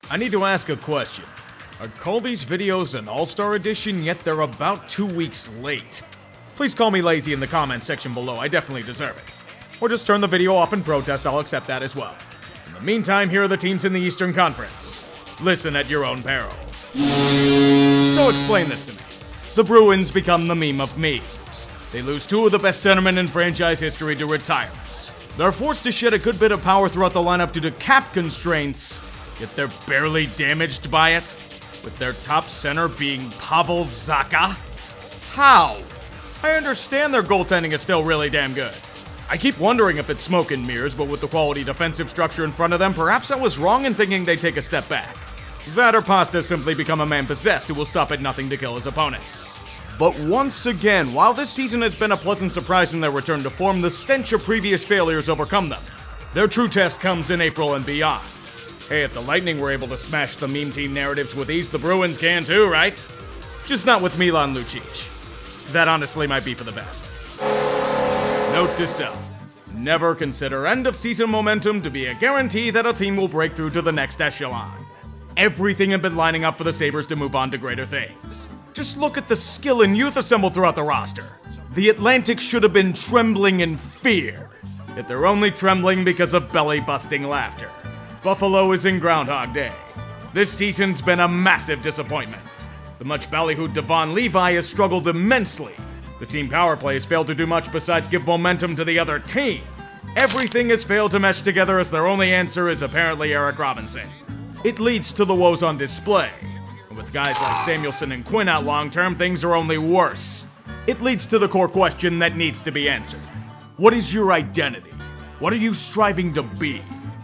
I need to ask a question. I call these videos an All-Star Edition, yet they're about 2 weeks late. Please call me lazy in the comments section below, I definitely deserve it. Or just turn the video off and protest, I'll accept that as well. In the meantime, here are the teams in the Eastern Conference. Listen at your own peril. So explain this to me. The Bruins become the meme of memes. They lose two of the best centermen in franchise history to retirement. They're forced to shed a good bit of power throughout the lineup due to cap constraints, yet they're barely damaged by it, with their top center being Pavel Zacha? How? I understand their goaltending is still really damn good. I keep wondering if it's smoke and mirrors, but with the quality defensive structure in front of them, perhaps I was wrong in thinking they'd take a step back. That or Pasta simply become a man possessed who will stop at nothing to kill his opponents. But once again, while this season has been a pleasant surprise in their return to form, the stench of previous failures overcome them. Their true test comes in April and beyond. Hey, if the Lightning were able to smash the meme team narratives with ease, the Bruins can too, right? Just not with Milan Lucic. That honestly might be for the best. Note to self. Never consider end-of-season momentum to be a guarantee that a team will break through to the next echelon. Everything had been lining up for the Sabres to move on to greater things. Just look at the skill and youth assembled throughout the roster. The Atlantic should have been trembling in fear, yet they're only trembling because of belly-busting laughter. Buffalo is in Groundhog Day. This season's been a massive disappointment. The much ballyhooed Devon Levi has struggled immensely. The team power play has failed to do much besides give momentum to the other team. Everything has failed to mesh together as their only answer is apparently Eric Robinson. It leads to the woes on display. And with guys like Samuelson and Quinn out long-term, things are only worse. It leads to the core question that needs to be answered. What is your identity? What are you striving to be?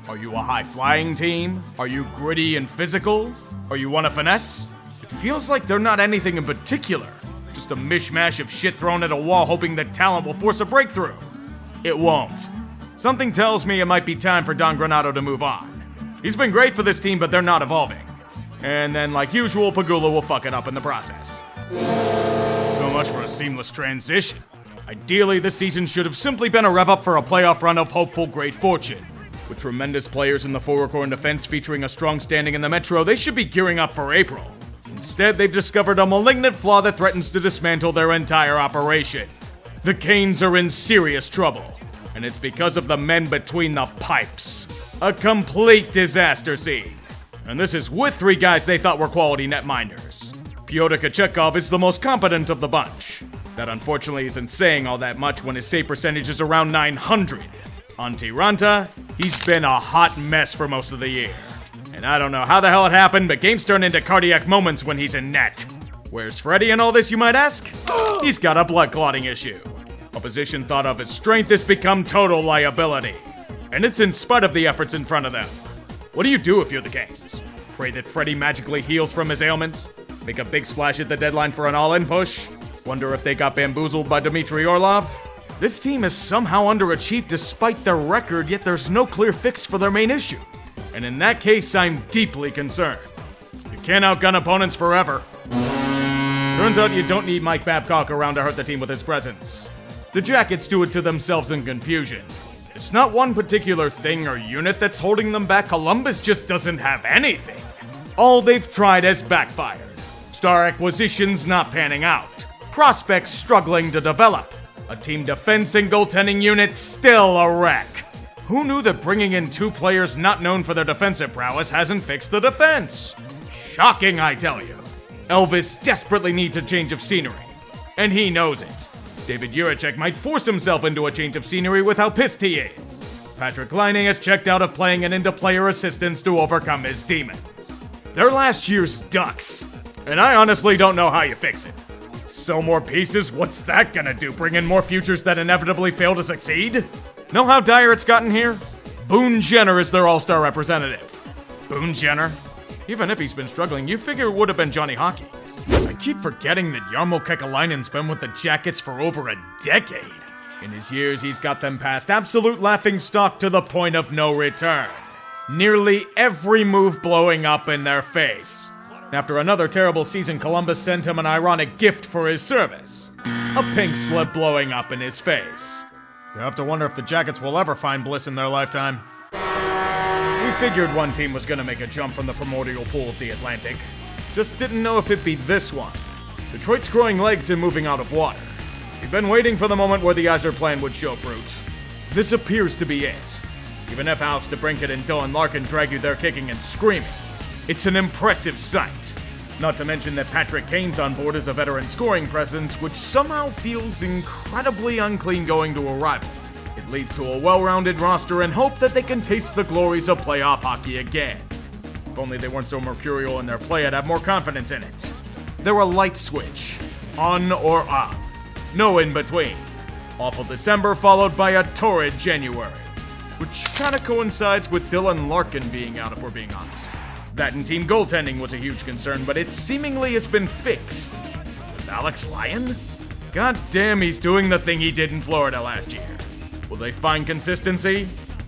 Are you a high-flying team? Are you gritty and physical? Are you one of finesse? It feels like they're not anything in particular. Just a mishmash of shit thrown at a wall hoping that talent will force a breakthrough. It won't. Something tells me it might be time for Don Granato to move on. He's been great for this team, but they're not evolving. And then, like usual, Pagula will fuck it up in the process. So much for a seamless transition. Ideally, this season should have simply been a rev-up for a playoff run of hopeful great fortune. With tremendous players in the forward core and defense featuring a strong standing in the Metro, they should be gearing up for April. Instead, they've discovered a malignant flaw that threatens to dismantle their entire operation. The Canes are in serious trouble, and it's because of the men between the pipes. A complete disaster scene. And this is with three guys they thought were quality netminders. Pyotr Kochetkov is the most competent of the bunch. That unfortunately isn't saying all that much when his save percentage is around 900. Antti Ranta, he's been a hot mess for most of the year. And I don't know how the hell it happened, but games turn into cardiac moments when he's in net. Where's Freddie in all this, you might ask? He's got a blood clotting issue. A position thought of as strength has become total liability. And it's in spite of the efforts in front of them. What do you do if you're the Canes? Pray that Freddie magically heals from his ailment? Make a big splash at the deadline for an all-in push? Wonder if they got bamboozled by Dmitry Orlov? This team has somehow underachieved despite their record, yet there's no clear fix for their main issue. And in that case, I'm deeply concerned. You can't outgun opponents forever. Turns out you don't need Mike Babcock around to hurt the team with his presence. The Jackets do it to themselves in confusion. It's not one particular thing or unit that's holding them back. Columbus just doesn't have anything. All they've tried has backfired. Star acquisitions not panning out. Prospects struggling to develop. A team defense and goaltending unit still a wreck. Who knew that bringing in two players not known for their defensive prowess hasn't fixed the defense? Shocking, I tell you. Elvis desperately needs a change of scenery. And he knows it. David Juracek might force himself into a change of scenery with how pissed he is. Patrick Laine has checked out of playing and into player assistance to overcome his demons. They're last year's Ducks. And I honestly don't know how you fix it. Sell more pieces? What's that gonna do? Bring in more futures that inevitably fail to succeed? Know how dire it's gotten here? Boone Jenner is their all-star representative. Boone Jenner? Even if he's been struggling, you figure it would have been Johnny Hockey. I keep forgetting that Jarmo Kekalainen's been with the Jackets for over a decade. In his years, he's got them past absolute laughingstock to the point of no return. Nearly every move blowing up in their face. After another terrible season, Columbus sent him an ironic gift for his service. A pink slip blowing up in his face. You have to wonder if the Jackets will ever find bliss in their lifetime. We figured one team was gonna make a jump from the primordial pool of the Atlantic. Just didn't know if it'd be this one. Detroit's growing legs and moving out of water. We've been waiting for the moment where the Azure plan would show fruit. This appears to be it. Even if Alex DeBrincat and Dylan Larkin drag you there kicking and screaming, it's an impressive sight. Not to mention that Patrick Kane's on board as a veteran scoring presence, which somehow feels incredibly unclean going to a rival. It leads to a well-rounded roster and hope that they can taste the glories of playoff hockey again. If only they weren't so mercurial in their play, I'd have more confidence in it. They're a light switch, on or off, no in between. Awful December followed by a torrid January, which kinda coincides with Dylan Larkin being out if we're being honest. That and team goaltending was a huge concern, but it seemingly has been fixed. With Alex Lyon? God damn, he's doing the thing he did in Florida last year. Will they find consistency?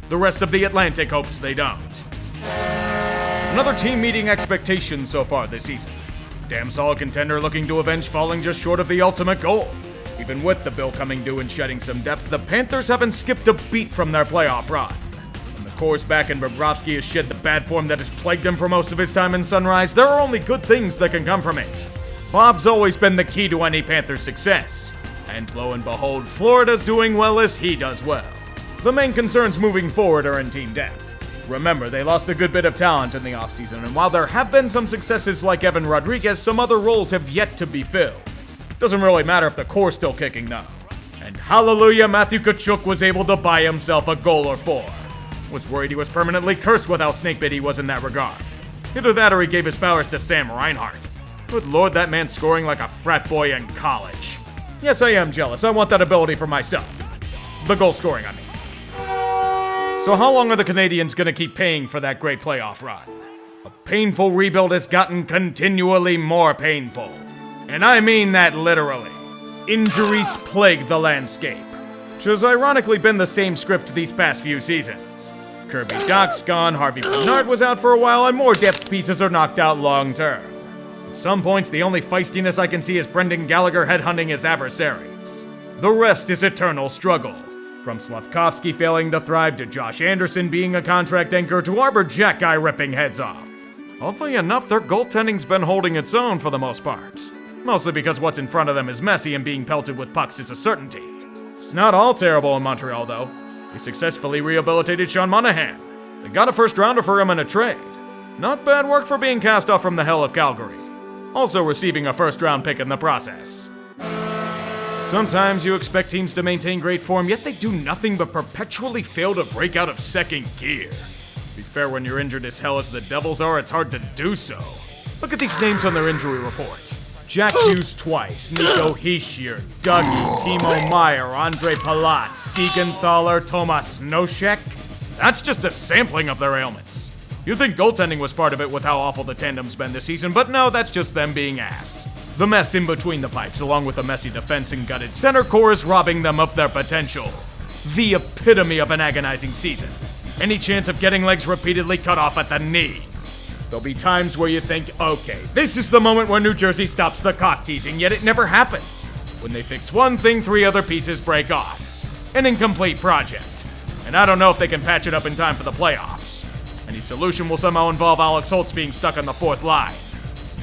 The rest of the Atlantic hopes they don't. Another team meeting expectations so far this season. Damn solid contender looking to avenge falling just short of the ultimate goal. Even with the bill coming due and shedding some depth, the Panthers haven't skipped a beat from their playoff run. When the core's back and Bobrovsky has shed the bad form that has plagued him for most of his time in Sunrise, there are only good things that can come from it. Bob's always been the key to any Panthers' success. And lo and behold, Florida's doing well as he does well. The main concerns moving forward are in team depth. Remember, they lost a good bit of talent in the offseason, and while there have been some successes like Evan Rodriguez, some other roles have yet to be filled. Doesn't really matter if the core's still kicking though. And hallelujah, Matthew Tkachuk was able to buy himself a goal or four. Was worried he was permanently cursed with how snakebit he was in that regard. Either that or he gave his powers to Sam Reinhart. Good lord, that man's scoring like a frat boy in college. Yes, I am jealous. I want that ability for myself. The goal scoring, I mean. So how long are the Canadiens gonna keep paying for that great playoff run? A painful rebuild has gotten continually more painful. And I mean that literally. Injuries plague the landscape, which has ironically been the same script these past few seasons. Kirby Dach's gone, Harvey Bernard was out for a while, and more depth pieces are knocked out long term. At some points, the only feistiness I can see is Brendan Gallagher headhunting his adversaries. The rest is eternal struggle. From Slavkovsky failing to thrive to Josh Anderson being a contract anchor to Arbor Jack guy ripping heads off. Oddly enough, their goaltending's been holding its own for the most part. Mostly because what's in front of them is messy and being pelted with pucks is a certainty. It's not all terrible in Montreal, though. They successfully rehabilitated Sean Monahan. They got a first rounder for him in a trade. Not bad work for being cast off from the hell of Calgary. Also receiving a first round pick in the process. Sometimes you expect teams to maintain great form, yet they do nothing but perpetually fail to break out of second gear. To be fair, when you're injured as hell as the Devils are, it's hard to do so. Look at these names on their injury report. Jack Hughes twice, Nico Hischier, Dougie, Timo Meyer, Andre Palat, Siegenthaler, Tomas Nosek. That's just a sampling of their ailments. You'd think goaltending was part of it with how awful the tandem's been this season, but no, that's just them being ass. The mess in between the pipes, along with a messy defense and gutted center core, is robbing them of their potential. The epitome of an agonizing season. Any chance of getting legs repeatedly cut off at the knees. There'll be times where you think, okay, this is the moment where New Jersey stops the cock teasing, yet it never happens. When they fix one thing, three other pieces break off. An incomplete project. And I don't know if they can patch it up in time for the playoffs. Any solution will somehow involve Alex Holtz being stuck on the fourth line.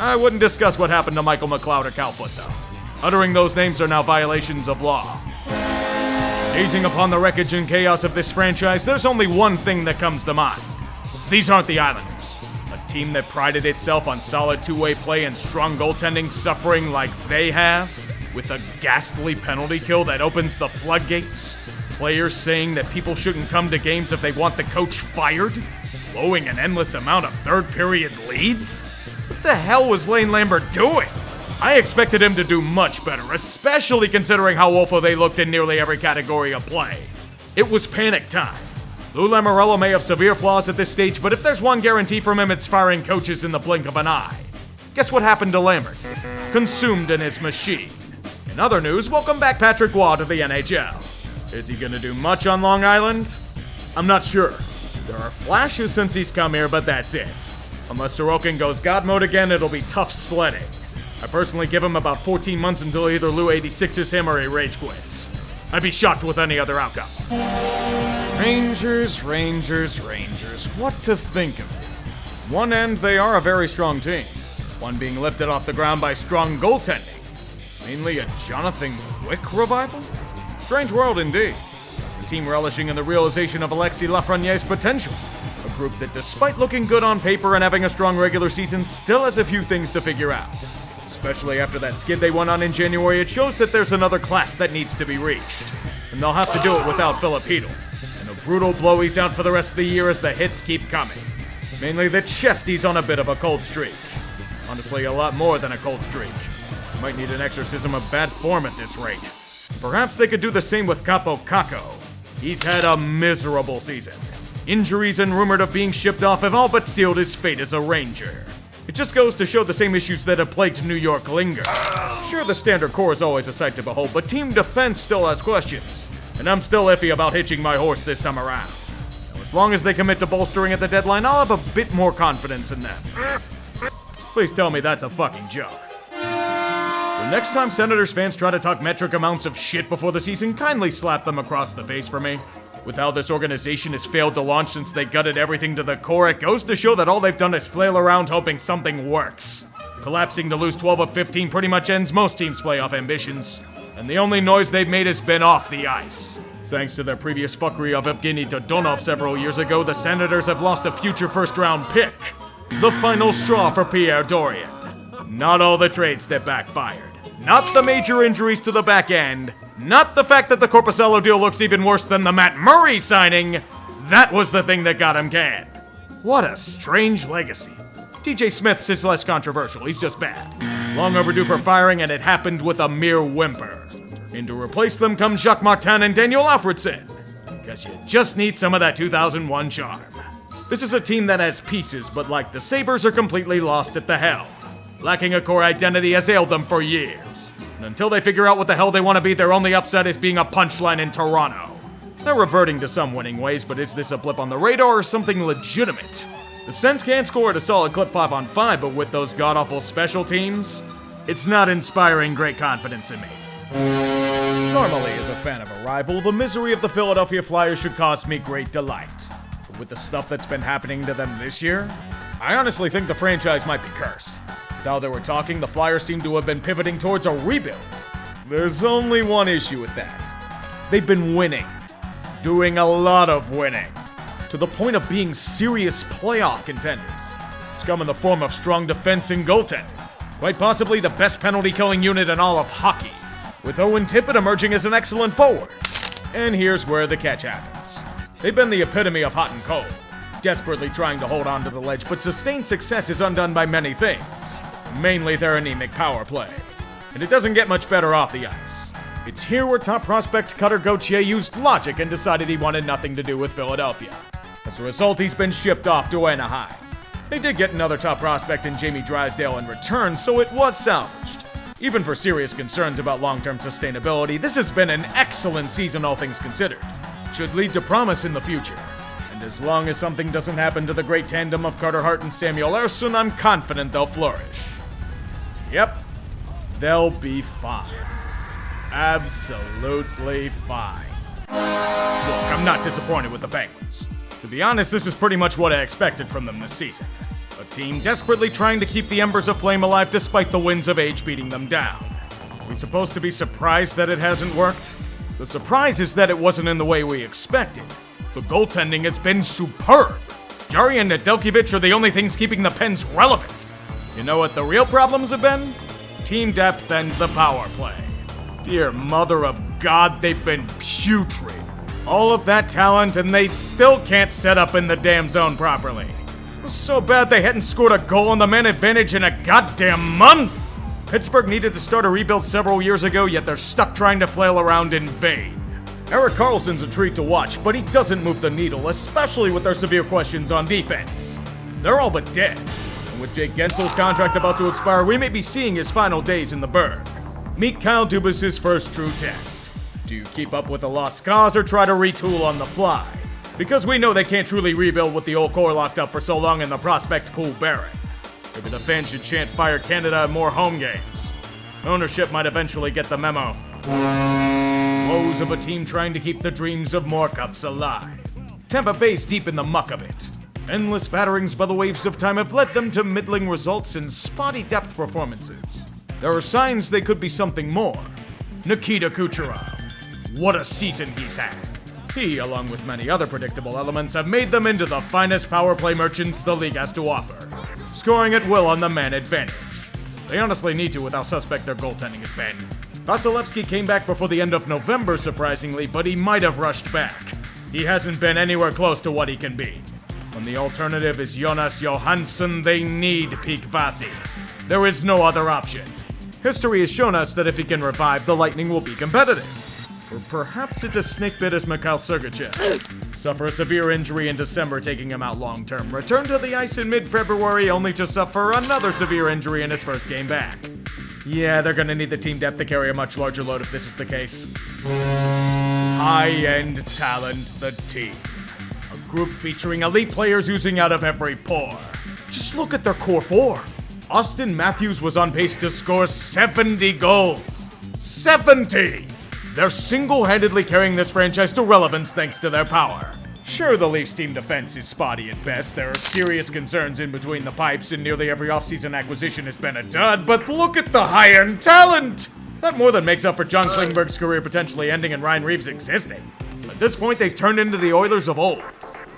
I wouldn't discuss what happened to Michael McLeod or Calfoot, though. Uttering those names are now violations of law. Gazing upon the wreckage and chaos of this franchise, there's only one thing that comes to mind. These aren't the Islanders. A team that prided itself on solid two-way play and strong goaltending suffering like they have, with a ghastly penalty kill that opens the floodgates, players saying that people shouldn't come to games if they want the coach fired, blowing an endless amount of third-period leads? What the hell was Lane Lambert doing? I expected him to do much better, especially considering how woeful they looked in nearly every category of play. It was panic time. Lou Lamoriello may have severe flaws at this stage, but if there's one guarantee from him, it's firing coaches in the blink of an eye. Guess what happened to Lambert? Consumed in his machine. In other news, welcome back Patrick Waugh to the NHL. Is he gonna do much on Long Island? I'm not sure. There are flashes since he's come here, but that's it. Unless Sorokin goes God mode again, it'll be tough sledding. I personally give him about 14 months until either Lou 86s him or he rage quits. I'd be shocked with any other outcome. Rangers. knows what to think of it. One end, they are a very strong team. One being lifted off the ground by strong goaltending. Mainly a Jonathan Quick revival? Strange world indeed. A team relishing in the realization of Alexis Lafreniere's potential. A group that, despite looking good on paper and having a strong regular season, still has a few things to figure out. Especially after that skid they went on in January, it shows that there's another class that needs to be reached. And they'll have to do it without Philip Hedl. And a brutal blow he's out for the rest of the year as the hits keep coming. Mainly the chest, he's on a bit of a cold streak. Honestly, a lot more than a cold streak. Might need an exorcism of bad form at this rate. Perhaps they could do the same with Capo Caco. He's had a miserable season. Injuries and rumored of being shipped off have all but sealed his fate as a Ranger. It just goes to show the same issues that have plagued New York linger. Sure, the standard core is always a sight to behold, but team defense still has questions. And I'm still iffy about hitching my horse this time around. Now, as long as they commit to bolstering at the deadline, I'll have a bit more confidence in them. Please tell me that's a fucking joke. The next time Senators fans try to talk metric amounts of shit before the season, kindly slap them across the face for me. With how this organization has failed to launch since they gutted everything to the core, it goes to show that all they've done is flail around hoping something works. Collapsing to lose 12 of 15 pretty much ends most teams' playoff ambitions. And the only noise they've made has been off the ice. Thanks to their previous fuckery of Evgeny Dodonov several years ago, the Senators have lost a future first-round pick. The final straw for Pierre Dorian. Not all the trades that backfired. Not the major injuries to the back end. Not the fact that the Corpusello deal looks even worse than the Matt Murray signing. That was the thing that got him canned. What a strange legacy. TJ Smith's is less controversial, he's just bad. Long overdue for firing, and it happened with a mere whimper. And to replace them comes Jacques Martin and Daniel Alfredson. Because you just need some of that 2001 charm. This is a team that has pieces, but like the Sabres are completely lost at the helm. Lacking a core identity has ailed them for years. And until they figure out what the hell they want to be, their only upset is being a punchline in Toronto. They're reverting to some winning ways, but is this a blip on the radar or something legitimate? The Sens can score at a solid clip 5-on-5, but with those god-awful special teams, it's not inspiring great confidence in me. Normally, as a fan of a rival, the misery of the Philadelphia Flyers should cause me great delight. But with the stuff that's been happening to them this year, I honestly think the franchise might be cursed. With how they were talking, the Flyers seem to have been pivoting towards a rebuild. There's only one issue with that. They've been winning. Doing a lot of winning. To the point of being serious playoff contenders. It's come in the form of strong defense and goaltending. Quite possibly the best penalty-killing unit in all of hockey. With Owen Tippett emerging as an excellent forward. And here's where the catch happens. They've been the epitome of hot and cold. Desperately trying to hold on to the ledge, but sustained success is undone by many things. Mainly their anemic power play. And it doesn't get much better off the ice. It's here where top prospect Cutter Gauthier used logic and decided he wanted nothing to do with Philadelphia. As a result, he's been shipped off to Anaheim. They did get another top prospect in Jamie Drysdale in return, so it was salvaged. Even for serious concerns about long-term sustainability, this has been an excellent season, all things considered. Should lead to promise in the future. And as long as something doesn't happen to the great tandem of Carter Hart and Samuel Ersson, I'm confident they'll flourish. Yep, they'll be fine. Absolutely fine. Look, I'm not disappointed with the Penguins. To be honest, this is pretty much what I expected from them this season. A team desperately trying to keep the embers of flame alive despite the winds of age beating them down. Are we supposed to be surprised that it hasn't worked? The surprise is that it wasn't in the way we expected. The goaltending has been superb. Jari and Nedeljkovic are the only things keeping the Pens relevant. You know what the real problems have been? Team depth and the power play. Dear mother of God, they've been putrid. All of that talent and they still can't set up in the damn zone properly. It was so bad they hadn't scored a goal on the man advantage in a goddamn month. Pittsburgh needed to start a rebuild several years ago, yet they're stuck trying to flail around in vain. Erik Karlsson's a treat to watch, but he doesn't move the needle, especially with their severe questions on defense. They're all but dead. And with Jake Gensel's contract about to expire, we may be seeing his final days in the Burgh. Meet Kyle Dubas' first true test. Do you keep up with a lost cause or try to retool on the fly? Because we know they can't truly rebuild with the old core locked up for so long and the prospect pool barren. Maybe the fans should chant Fire Canada at more home games. Ownership might eventually get the memo. Woes of a team trying to keep the dreams of more cups alive. Tampa Bay's deep in the muck of it. Endless batterings by the waves of time have led them to middling results and spotty depth performances. There are signs they could be something more. Nikita Kucherov. What a season he's had. He, along with many other predictable elements, have made them into the finest power play merchants the league has to offer, scoring at will on the man advantage. They honestly need to with how suspect their goaltending has been. Vasilevsky came back before the end of November, surprisingly, but he might have rushed back. He hasn't been anywhere close to what he can be. When the alternative is Jonas Johansson, they need peak Vasi. There is no other option. History has shown us that if he can revive, the Lightning will be competitive. Or perhaps it's a snake bit as Mikhail Sergachev. Suffer a severe injury in December, taking him out long-term. Return to the ice in mid-February, only to suffer another severe injury in his first game back. Yeah, they're gonna need the team depth to carry a much larger load if this is the case. High-end talent, the team. A group featuring elite players oozing out of every pore. Just look at their core four. Austin Matthews was on pace to score 70 goals. 70! They're single-handedly carrying this franchise to relevance thanks to their power. Sure, the Leafs team defense is spotty at best. There are serious concerns in between the pipes, and nearly every offseason acquisition has been a dud, but look at the high-end talent! That more than makes up for John Klingberg's career potentially ending and Ryan Reeves existing. At this point, they've turned into the Oilers of old.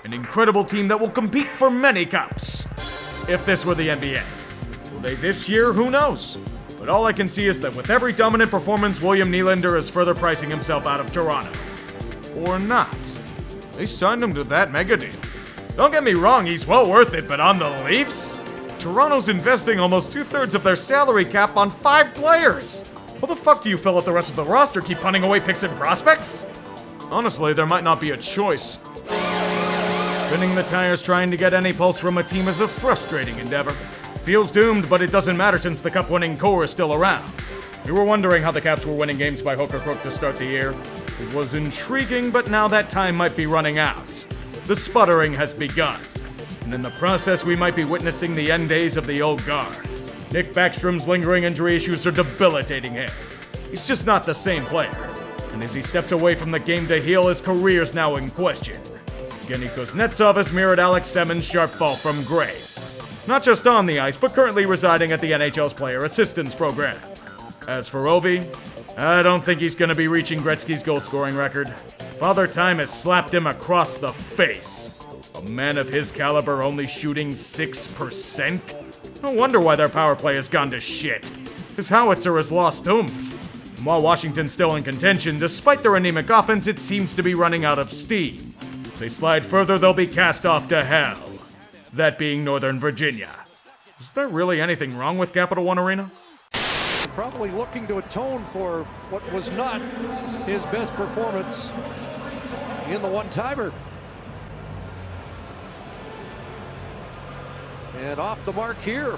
An incredible team that will compete for many cups. If this were the NBA. Will they this year? Who knows? But all I can see is that with every dominant performance, William Nylander is further pricing himself out of Toronto. Or not. They signed him to that mega deal. Don't get me wrong, he's well worth it, but on the Leafs? Toronto's investing almost 2/3 of their salary cap on 5 players. How the fuck do you fill out the rest of the roster? Keep punting away picks and prospects? Honestly, there might not be a choice. Spinning the tires trying to get any pulse from a team is a frustrating endeavor. Feels doomed, but it doesn't matter since the cup-winning core is still around. You were wondering how the Caps were winning games by hook or crook to start the year. It was intriguing, but now that time might be running out. The sputtering has begun. And in the process, we might be witnessing the end days of the old guard. Nick Backstrom's lingering injury issues are debilitating him. He's just not the same player. And as he steps away from the game to heal, his career's now in question. Evgeny Kuznetsov has mirrored Alex Semen's sharp fall from grace. Not just on the ice, but currently residing at the NHL's Player Assistance Program. As for Ovi, I don't think he's going to be reaching Gretzky's goal-scoring record. Father Time has slapped him across the face. A man of his caliber only shooting 6%? No wonder why their power play has gone to shit. His howitzer has lost oomph. And while Washington's still in contention, despite their anemic offense, it seems to be running out of steam. If they slide further, they'll be cast off to hell. That being Northern Virginia. Is there really anything wrong with Capital One Arena? Probably looking to atone for what was not his best performance in the one-timer. And off the mark here.